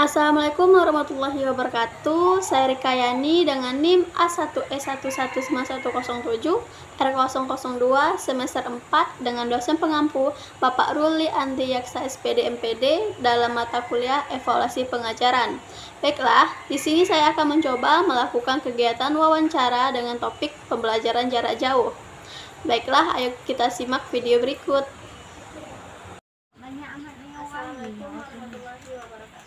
Assalamualaikum warahmatullahi wabarakatuh. Saya Rika Yani dengan NIM A1E11107 R002 semester 4 dengan dosen pengampu Bapak Ruli Andriyaksa SPD MPD dalam mata kuliah evaluasi pengajaran. Baiklah, di sini saya akan mencoba melakukan kegiatan wawancara dengan topik pembelajaran jarak jauh. Baiklah, ayo kita simak video berikut. Assalamualaikum warahmatullahi wabarakatuh.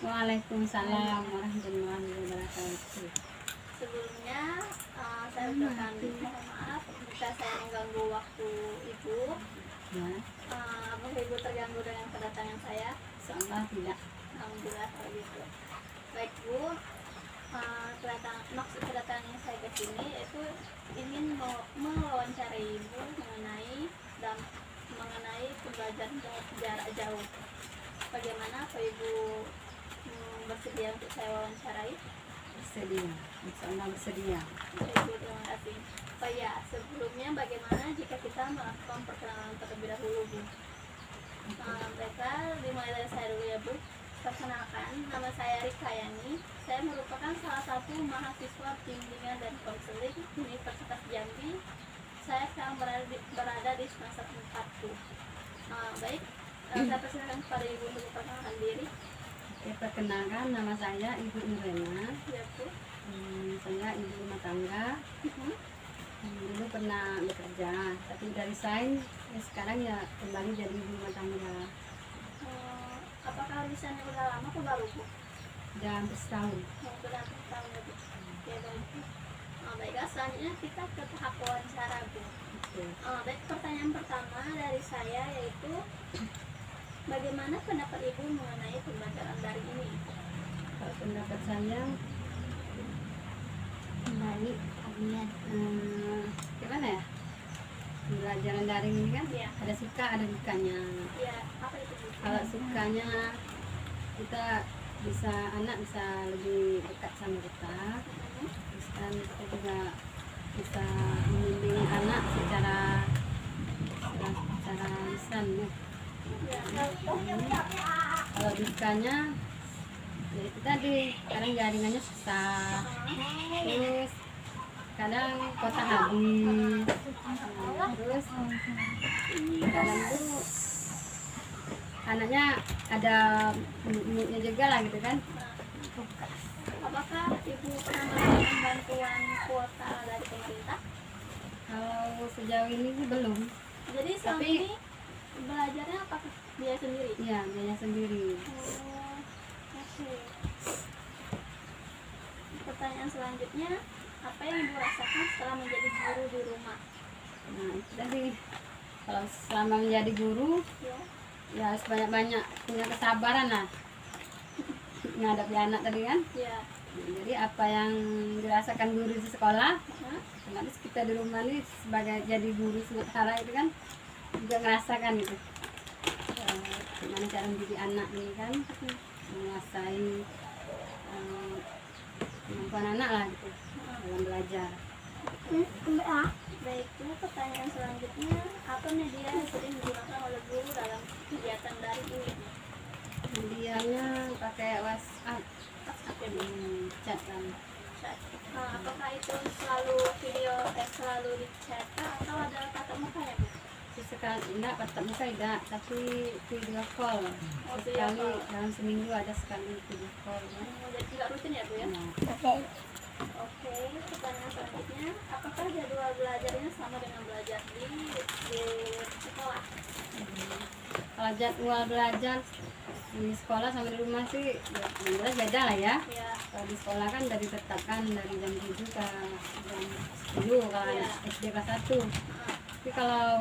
Waalaikumsalam warahmatullahi wabarakatuh. Sebelumnya saya ucapkan mohon maaf jika saya mengganggu waktu ibu. Ya, Apakah ibu terganggu dengan kedatangan saya? insyaallah tidak. Alhamdulillah kalau gitu. Baik bu, maksud kedatangan saya ke sini itu ingin mewawancarai ibu mengenai pembelajaran jarak jauh. Bagaimana Pak Ibu bersedia untuk saya wawancarai? Bersedia, insyaallah bersedia. Ibu, terima kasih. Oh ya, sebelumnya bagaimana jika kita melakukan perkenalan terlebih dahulu, Bu? Baiklah, dimulai dari saya dulu ya, Bu. Perkenalkan, nama saya Rika Yani. Saya merupakan salah satu mahasiswa bimbingan dan konseling Universitas Jambi. Saya sekarang berada di semester 4, Bu. Baik, saya persilakan kepada Ibu untuk memperkenalkan diri. Oke, perkenalkan, nama saya Ibu Irena. Ya, Bu. Saya ibu rumah tangga. Dulu pernah bekerja, tapi dari resign, sekarang ya kembali jadi ibu rumah tangga. Apakah lisannya udah lama atau baru, Bu? Udah hampir setahun. Sudah tahun ya, Bu. Ya, baik. Baiklah, selanjutnya kita ke tahap wawancara, Bu. Oke. Baik, pertanyaan pertama dari saya yaitu bagaimana pendapat Ibu mengenai pembelajaran daring ini? Kalau pendapat saya baik, gimana ya? Pembelajaran daring ini kan Ya. ada suka ada dukanya. Ya, apa itu, Bu? Kalau sukanya anak bisa lebih dekat sama kita, terus kan kita juga bisa membimbing anak secara lisan ya. Kalau dukanya ya itu tadi, kadang jaringannya susah, terus kadang kota habis, terus kadang tuh anaknya ada moodnya juga lah gitu kan. Apakah Ibu pernah mendapatkan bantuan kuota dari pemerintah? Kalau sejauh ini sih belum. Jadi selama Tapi- ini belajarnya apakah dia sendiri? Iya, biaya sendiri. Oke. Pertanyaan selanjutnya, apa yang Ibu rasakan setelah menjadi guru di rumah? Nah itu tadi, kalau selama menjadi guru Ya, ya harus banyak-banyak punya kesabaran lah menghadapi anak tadi kan. ya. Jadi apa yang dirasakan guru di sekolah, Hah? otomatis kita di rumah nih sebagai jadi guru sementara itu kan juga ngerasakan gitu. Gimana cara mendidik anak ini kan, menguasai kemampuan anak lah gitu dalam belajar. Baik, ini pertanyaan selanjutnya, apa media yang sering digunakan oleh guru dalam kegiatan daring ini? Medianya pakai WhatsApp, chat kan. Apakah itu selalu selalu di chat atau ada tatap mukanya, Bu? Sesekali enggak tatap muka tidak, tapi video call. Oh, video Sekali call. dalam seminggu ada sekali video call ya. Jadi tidak rutin ya, Bu ya? Nah, Oke, pertanyaan selanjutnya, apakah jadwal belajarnya sama dengan belajar di sekolah? kalau jadwal belajar di sekolah sama di rumah sih ya jelas beda lah ya. Ya, Kalau di sekolah kan dari ditetapkan dari jam 7 ke jam 10 kalau Iya. anak SD kelas 1. Tapi kalau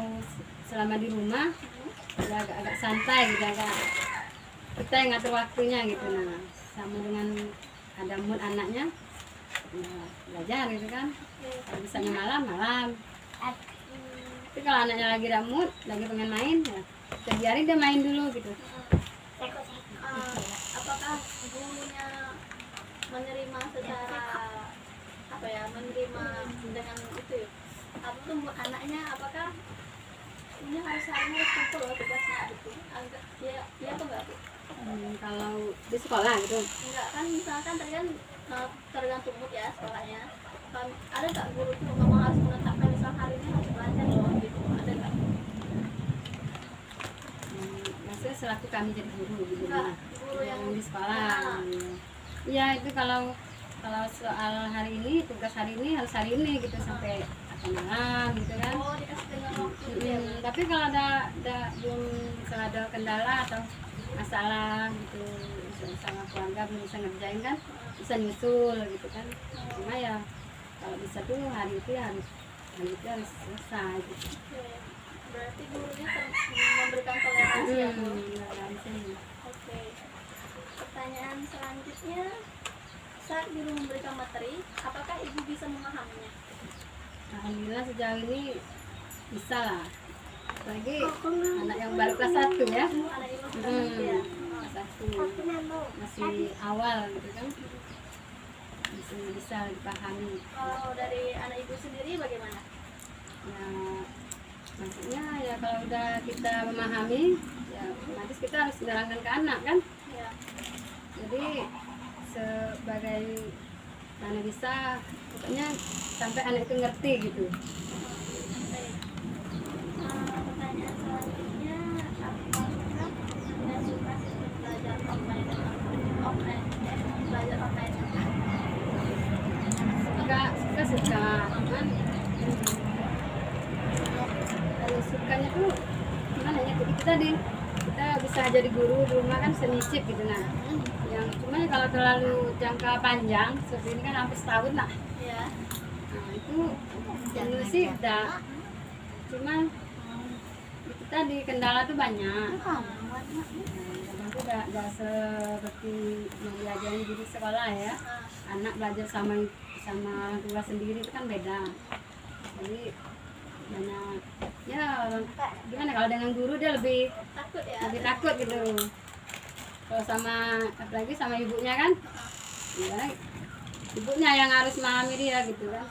selama di rumah ya agak santai gitu, agak kita yang ngatur waktunya gitu. Nah, sama dengan ada mood anaknya ya, belajar gitu kan. Kalau misalnya malam tapi kalau anaknya lagi ada mood, lagi pengen main ya kita biarin dia main dulu gitu. apakah gurunya menerima secara menerima dengan itu ya? Apa tuh anaknya, apakah ini harus kumpul loh tugasnya gitu? Agak ya apa enggak, Bu? Kalau di sekolah gitu. Enggak kan, misalkan tadi kan tergantung mood ya sekolahnya. Ada nggak guru tuh memang harus menetapkan misal hari ini harus belajar loh gitu, ada nggak? Maksudnya selaku kami jadi guru gitu. Enggak, guru yang Yang di sekolah. Iya itu kalau soal hari ini, tugas hari ini harus hari ini gitu sampai akan malam gitu kan. oh dikasih dengan waktu gitu ya. Tapi kalau ada belum misalnya ada kendala atau masalah gitu sama keluarga belum bisa ngerjain kan bisa nyusul gitu kan. Cuma ya kalau bisa tuh hari itu harus selesai gitu. Oke. Berarti gurunya memberikan toleransi ya Bu? Oke. Pertanyaan selanjutnya, saat guru memberikan materi, apakah ibu bisa memahaminya? Alhamdulillah sejauh ini bisa lah. Apalagi anak yang baru kelas 1 ya. Anak ibu sudah ngerti ya? Kelas 1 masih awal gitu kan. Masih bisa dipahami. Kalau dari anak ibu sendiri bagaimana? Ya maksudnya ya kalau udah kita memahami ya otomatis kita harus menerangkan ke anak kan. Ya. Jadi sebagai mana bisa pokoknya sampai anak itu ngerti gitu. Baik. Pertanyaan selanjutnya, apakah Anda suka sistem belajar offline dan belajar online? Suka cuman kalau sukanya tuh gimana ya kita bisa jadi guru di rumah kan bisa nyicip gitu nah. Yang cuma kalau terlalu jangka panjang seperti ini kan hampir setahun lah. Ya. Nah itu jenuh sih udah. Cuma itu tadi kendala tuh banyak. Kadang tuh gak seperti yang diajarin di sekolah ya. Anak belajar sama orang tua sendiri itu kan beda. Jadi banyak ya orang gimana kalau dengan guru dia lebih takut gitu. Kalau sama apalagi sama ibunya kan, ya ibunya yang harus memahami dia gitu kan.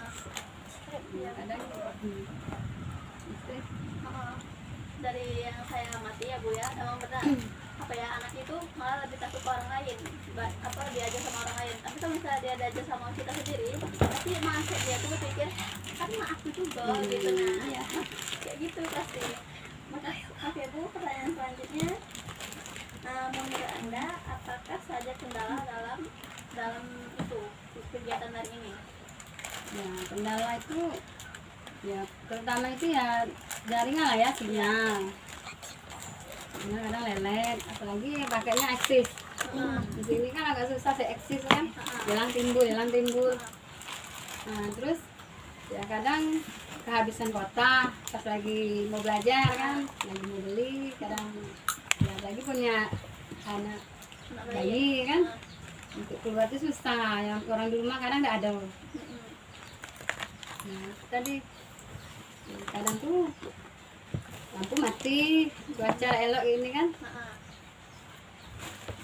Ya, kadang dari yang saya amati ya Bu ya, emang benar apa ya, anak itu malah lebih takut ke orang lain, diajar sama orang lain. Tapi kalau misalnya dia diajar sama kita sendiri, pasti masuk dia tuh berpikir kan aku juga gitu, nah ya kayak gitu pasti. Oke Bu, pertanyaan selanjutnya, menurut Anda apakah saja kendala dalam itu kegiatan hari ini? Ya kendala itu ya terutama itu ya jaringan lah ya, sinyal kadang lelet, apalagi pakainya eksis. Di sini kan agak susah sih eksis kan, jalan timbul. Nah terus ya kadang kehabisan kuota pas lagi mau belajar kan, lagi mau beli, kadang ya lagi punya anak bayi kan, untuk keluar itu susah, yang orang di rumah kadang nggak ada. Nah tadi kadang tuh lampu mati, cuaca elok ini kan,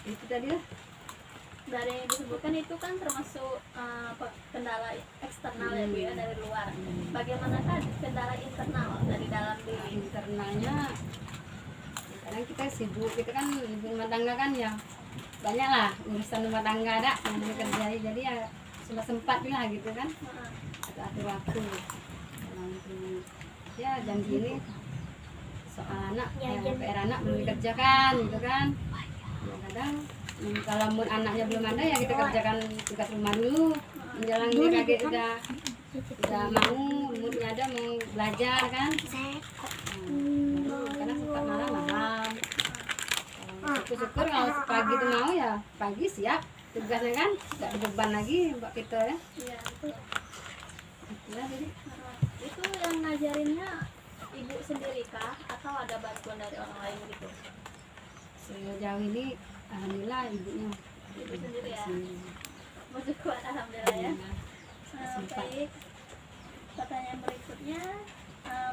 itu tadi lah. Dari yang disebutkan itu kan termasuk kendala eksternal ya Bu ya, dari luar. Bagaimanakah kendala internal dari dalam diri? Internalnya kadang kita sibuk, kita kan ibu rumah tangga kan ya banyak lah urusan rumah tangga ada yang dikerjai, jadi ya cuma sempat lah gitu kan, atur waktu. Ya jam gini soal anak ya, PR anak belum dikerjakan gitu kan ya, kadang kalau mood anaknya belum ada ya kita kerjakan tugas rumah dulu menjelang dia kaget udah mau moodnya ada mau belajar kan. Karena suka malam syukur kalau pagi itu mau ya pagi siap tugasnya kan, nggak beban lagi buat kita ya. Iya. Ya, jadi Itu yang ngajarinnya ibu sendiri kah atau ada bantuan dari orang lain gitu? sejauh ini alhamdulillah ibu Sendiri ya. Masih kuat alhamdulillah ya. Baik. Pertanyaan berikutnya,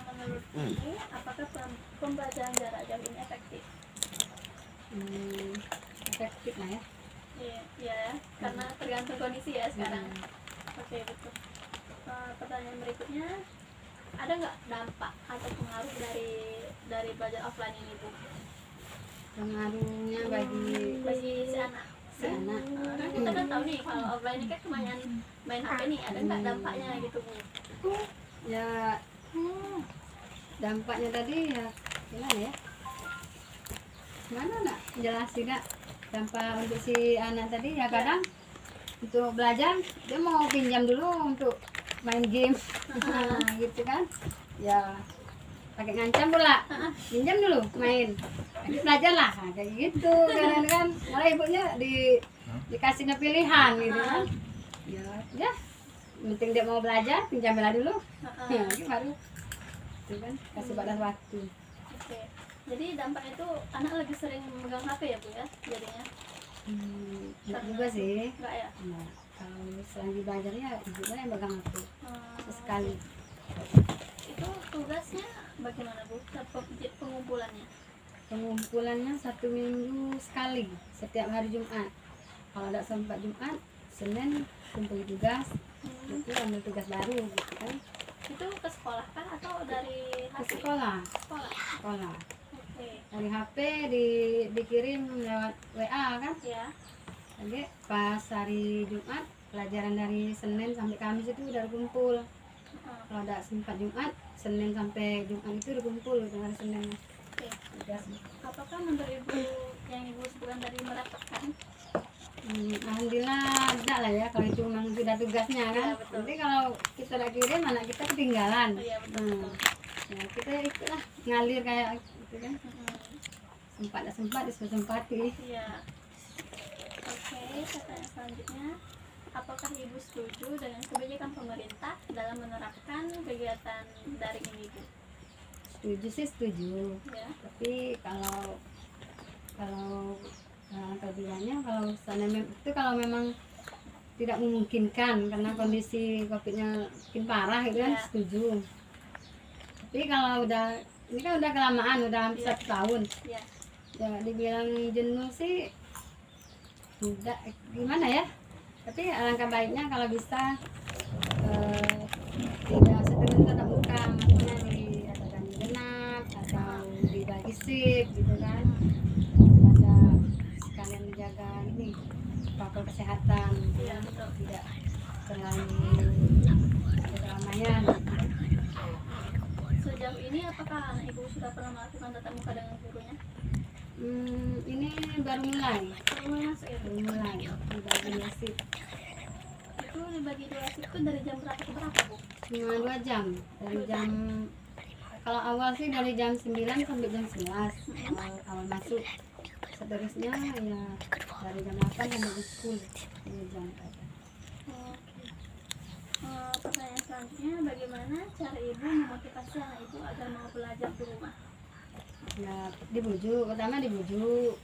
menurut ibu apakah pembelajaran jarak jauh ini efektif? Efektif lah ya. Iya, karena tergantung kondisi ya sekarang. Oke, betul. Pertanyaan berikutnya, ada nggak dampak atau pengaruh dari belajar offline ini Bu? pengaruhnya bagi si anak. si anak. Kan kita kan tahu nih kalau offline ini kan kebanyakan main HP nih, ada nggak dampaknya gitu Bu? Ya dampaknya tadi ya gimana ya? Mana nak jelasin nak dampak untuk si anak tadi ya kadang untuk belajar dia mau pinjam dulu untuk main game gitu kan ya pakai ngancam pula pinjam dulu main nanti belajar lah nah, kayak gitu kan mulai ibunya dikasihnya pilihan gitu kan ya penting dia mau belajar pinjamilah dulu ya baru itu kan kasih batas waktu. Oke. Jadi dampaknya itu anak lagi sering megang HP ya Bu ya jadinya? Enggak juga sih. Enggak ya? Nah, kalau selagi belajarnya ibunya yang pegang aku sekali. Itu tugasnya bagaimana Bu? Pengumpulannya? Pengumpulannya 1 minggu sekali setiap hari Jumat. Kalau tidak sempat Jumat, Senin kumpul tugas, itu ambil tugas baru gitu kan. Itu ke sekolah kan atau dari Ke HP? sekolah. Sekolah. Oke. Dari HP dikirim lewat WA kan. Ya. Jadi pas hari Jumat pelajaran dari Senin sampai Kamis itu udah kumpul. Kalau tidak sempat Jumat, Senin sampai Jumat itu udah kumpul gitu hari Senin. Oke. Tugas. Apakah menurut Ibu yang Ibu sebutkan tadi merapatkan? Alhamdulillah tidak lah ya kalau itu memang sudah tugasnya kan. Iya, betul. Nanti kalau kita tidak kirim anak kita ketinggalan. Iya betul. Ya, kita ikutlah ngalir kayak gitu kan. Sempat tidak sempat disempati. Iya. Oke, pertanyaan selanjutnya, apakah Ibu setuju dengan kebijakan pemerintah dalam menerapkan kegiatan daring ini Bu? Setuju sih setuju. Ya. Tapi kalau kelebihannya kalau itu kalau memang tidak memungkinkan karena kondisi COVID-nya makin parah gitu kan Iya. setuju. Tapi kalau ini kan udah kelamaan udah hampir 1 tahun Ya. ya dibilang jenuh sih tidak gimana ya, tapi alangkah baiknya kalau bisa tidak seterusnya tatap muka, maksudnya diadakan genap atau dibagi shift gitu kan, ada sekalian menjaga ini protokol kesehatan Iya, betul. tidak terlalu keramaian. Sejauh ini apakah anak Ibu sudah pernah melakukan tatap muka dengan gurunya? Ini baru mulai Belum masuk ya Bu? dibagi dua shift. Itu dibagi 2 shift itu dari jam berapa ke berapa Bu? Cuma 2 jam dari jam kalau awal sih dari jam 9 sampai jam 11 awal masuk, seterusnya ya dari jam 8 sampai jam 10 2 jam aja. Pertanyaan selanjutnya, bagaimana cara Ibu memotivasi anak Ibu agar mau belajar di rumah? Ya dibujuk, pertama dibujuk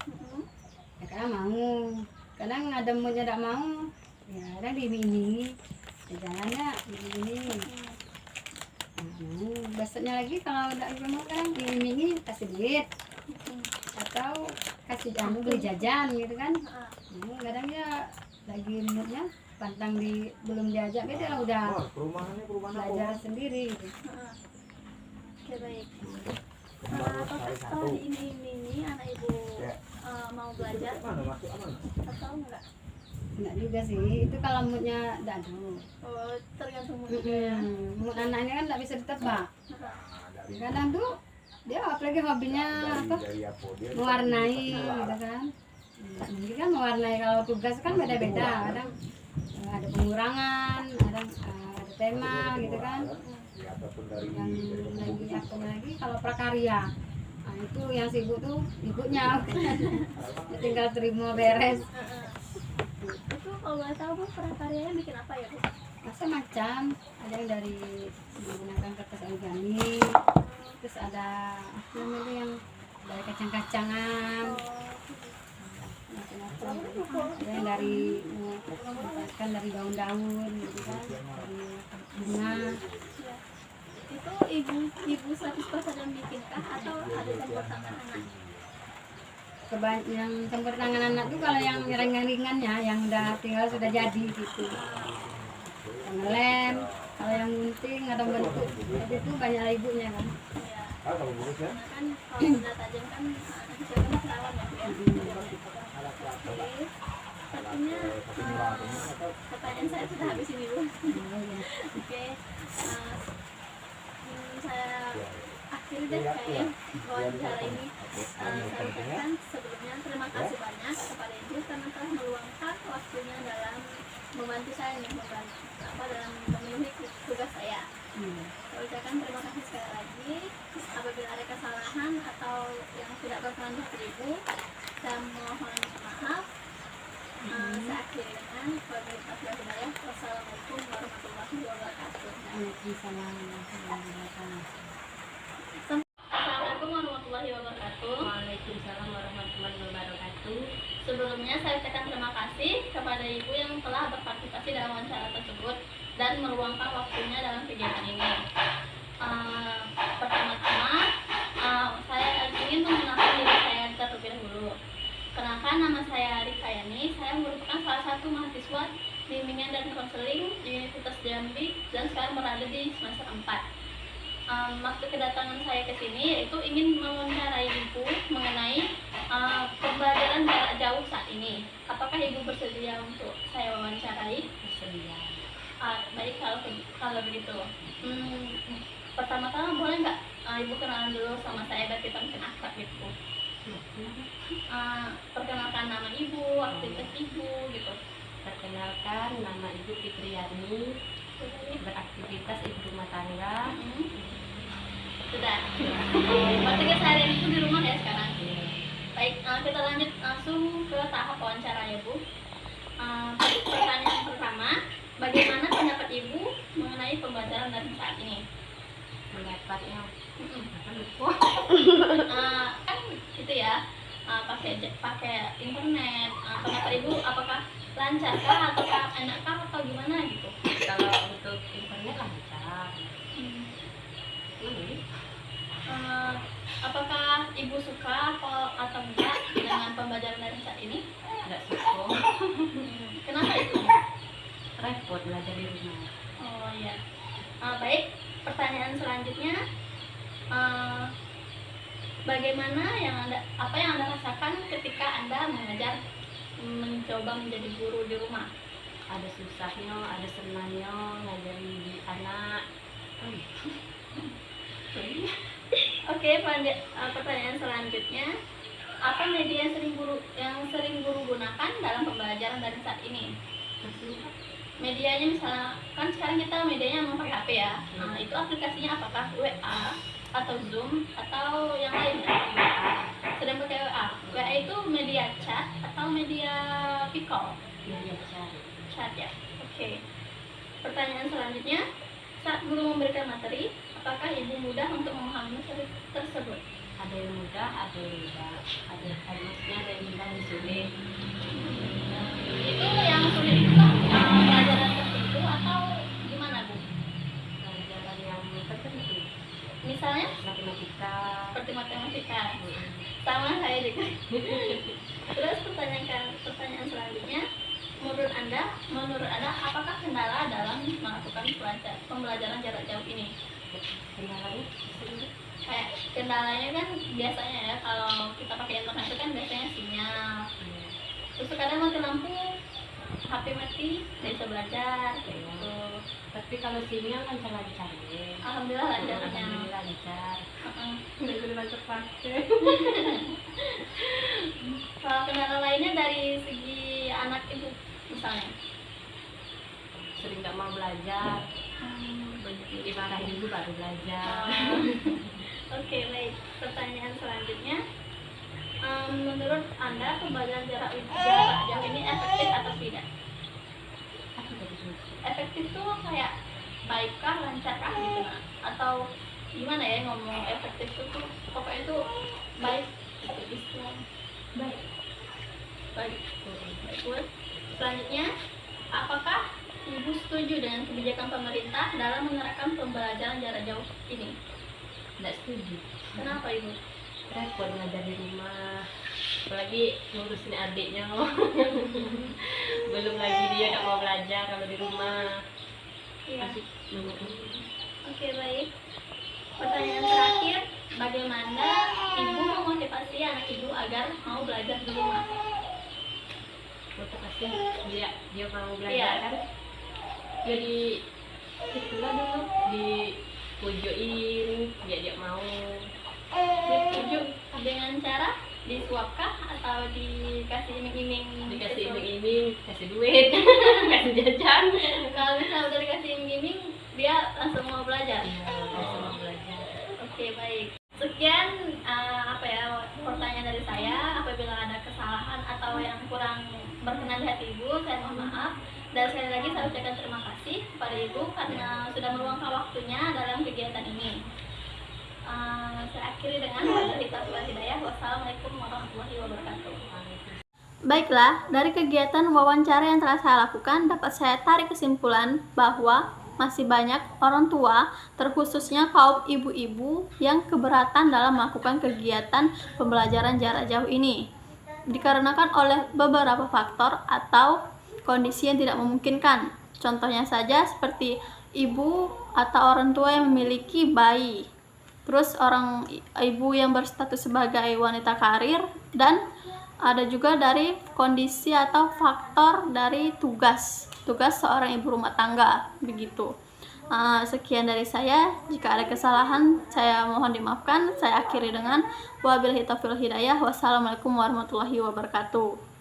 ya kadang mau, kadang ada moodnya tidak mau ya kadang diiming-imingi ya jalannya diiming-imingi. Besoknya lagi kalau udah ibu mau kadang diiming-imingi kasih duit atau kasih beli jajan gitu kan. Kadang dia lagi moodnya pantang belum diajak beda udah belajar sendiri gitu. Oke, baik. Apakah setelah diiming-imingi anak Ibu mau belajar atau enggak? Enggak juga sih, itu kalau moodnya tidak ada. Oh, tergantung moodnya. Mood anak ini kan tidak bisa ditebak. Kadang tuh dia apalagi hobinya apa mewarnai gitu kan. Mungkin kan mewarnai, kalau tugas kan beda-beda, kadang ada pengurangan, kadang ada tema gitu kan. Yang lagi kalau prakarya, nah itu yang sibuk tuh ibunya tinggal terima beres. Itu kalau boleh tahu Bu, prakaryanya bikin apa ya Bu? Macam-macam, ada yang dari menggunakan kertas origami, terus ada apa namanya yang dari kacang-kacangan, macam-macam. Ada yang dari dari daun-daun gitu kan, dari bunga. Itu ibu 100% yang bikinkah atau ada campur tangan anak? Yang campur tangan anak tuh kalau yang ringan-ringannya yang sudah jadi gitu, yang lem, kalau yang gunting atau bentuk itu banyak ibunya kan. Ya. karena kan kalau benda tajam kan anak kecil kan rawan ya Bu, ya. Oke, sepertinya pertanyaan saya sudah habis ini Bu. Oke, saya akhiri deh kayaknya wawancara ini. Saya ucapkan sebelumnya terima kasih banyak kepada Ibu karena telah meluangkan waktunya dalam membantu saya nih, dalam memenuhi tugas saya. Saya ucapkan terima kasih sekali lagi. Apabila ada kesalahan atau yang tidak berkenan di Ibu, saya mohon maaf. Saya akhiri dengan wabillahi. Wassalamualaikum warahmatullahi wabarakatuh. Waalaikumsalam warahmatullahi wabarakatuh. Assalamualaikum warahmatullahi wabarakatuh. Waalaikumsalam warahmatullahi wabarakatuh. Sebelumnya saya ucapkan terima kasih kepada Ibu yang telah berpartisipasi dalam wawancara tersebut dan meluangkan waktunya dalam kegiatan ini. Pertama-tama, saya ingin mengenalkan diri saya terlebih dahulu. Kenalkan, nama saya Rikayani. Saya merupakan salah satu mahasiswa bimbingan dan konseling di Universitas Jambi dan sekarang berada di semester 4. Maksud kedatangan saya ke sini yaitu ingin mewawancarai Ibu mengenai pembelajaran jarak jauh saat ini. Apakah Ibu bersedia untuk saya wawancarai? Bersedia. Baik, kalau begitu. Pertama-tama boleh nggak Ibu kenalan dulu sama saya biar kita mungkin akrab gitu. Perkenalkan nama Ibu, aktivitas Ibu gitu. Perkenalkan, nama Ibu Fitriani, beraktivitas ibu rumah tangga. Sudah. Berarti keseharian Ibu di rumah ya sekarang. Baik, kita lanjut langsung ke tahap wawancara ya Bu. Pertanyaan pertama, bagaimana pendapat Ibu mengenai pembelajaran dari saat ini? Pendapatnya Kan itu ya, pakai internet. Pendapat Ibu apakah lancarkah ataukah enakkah atau gimana gitu? kalau untuk internet lancar. Apakah Ibu suka atau enggak dengan pembelajaran dari saat ini? Nggak suka, Kenapa itu? repot belajar di rumah. Oh iya. Baik, pertanyaan selanjutnya, bagaimana apa yang Anda rasakan ketika Anda mencoba menjadi guru di rumah? Ada susahnya, ada senangnya ngajari anak. Oke, pertanyaan selanjutnya, apa media yang sering guru gunakan dalam pembelajaran dari saat ini? Medianya misalnya, kan sekarang kita medianya memang pakai HP ya. Itu aplikasinya apakah WA atau Zoom atau yang lain? Sedang pakai WA. WA itu media chat atau media call? Media Chat ya. Oke. Pertanyaan selanjutnya, saat guru memberikan materi, apakah Ibu mudah untuk memahami materi tersebut? ada yang mudah, ada yang tidak. Maksudnya ada yang mudah, yang sulit. Itu yang sulit itu pelajaran tertentu atau gimana Bu? Pelajaran yang tertentu, Misalnya matematika. seperti matematika. Sama saya juga. Terus pertanyaan selanjutnya, menurut Anda apakah kendala dalam melakukan pembelajaran jarak jauh ini? Kendalanya Kayak kendalanya kan biasanya ya kalau kita pakai internet itu kan biasanya sinyal. Terus kadang mati lampu, HP mati, nggak bisa belajar kayak gitu. tapi kalau sinyal kan lancar ya. Alhamdulillah lancarnya. Alhamdulillah lancar. Nggak bisa lancar pakai. Kalau kendala lainnya dari segi anak Ibu misalnya? Sering nggak mau belajar, dimarahin dulu baru belajar. Oke, baik. Pertanyaan selanjutnya, menurut Anda pembelajaran jarak jauh ini efektif atau tidak? Aku tadi dulu. Efektif tuh kayak baikkah, lancarkah gitu nah? Atau gimana ya ngomong efektif tuh pokoknya itu baik gitu istilah. Baik. Baik. Baik. Selanjutnya, apakah Ibu setuju dengan kebijakan pemerintah dalam menerapkan pembelajaran jarak jauh ini? Nggak setuju. Kenapa Ibu? Repot ngajar di rumah, apalagi ngurusin adiknya. Belum lagi dia nggak mau belajar kalau di rumah. Iya. Masih nunggu. Oke, baik. Pertanyaan terakhir, bagaimana ibu memotivasi anak ibu agar mau belajar di rumah? Motivasi dia mau belajar Iya. kan, jadi itulah dulu dipujuin dia mau Dipujuk dengan cara disuapkah atau dikasih iming-iming? dikasih gitu? iming-iming, kasih duit kasih jajan. Kalau misalnya udah dikasih iming-iming, dia langsung mau belajar. Iya, langsung mau belajar. Oke, baik. Sekian pertanyaan dari saya. Apabila ada kesalahan atau yang kurang berkenan di hati ibu, saya mohon maaf. Dan sekali lagi saya ucapkan terima kasih kepada ibu karena sudah meluangkan waktunya dalam kegiatan ini. Saya akhiri dengan wabillahi taufiq wal hidayah. Wassalamualaikum warahmatullahi wabarakatuh. Baiklah, dari kegiatan wawancara yang telah saya lakukan dapat saya tarik kesimpulan bahwa masih banyak orang tua, terkhususnya kaum ibu-ibu yang keberatan dalam melakukan kegiatan pembelajaran jarak jauh ini. Dikarenakan oleh beberapa faktor atau kondisi yang tidak memungkinkan. Contohnya saja seperti ibu atau orang tua yang memiliki bayi. Terus orang ibu yang berstatus sebagai wanita karir, dan ada juga dari kondisi atau faktor dari tugas seorang ibu rumah tangga begitu. Sekian dari saya. Jika ada kesalahan saya mohon dimaafkan. Saya akhiri dengan wabillahi taufiq wal hidayah. Wassalamualaikum warahmatullahi wabarakatuh.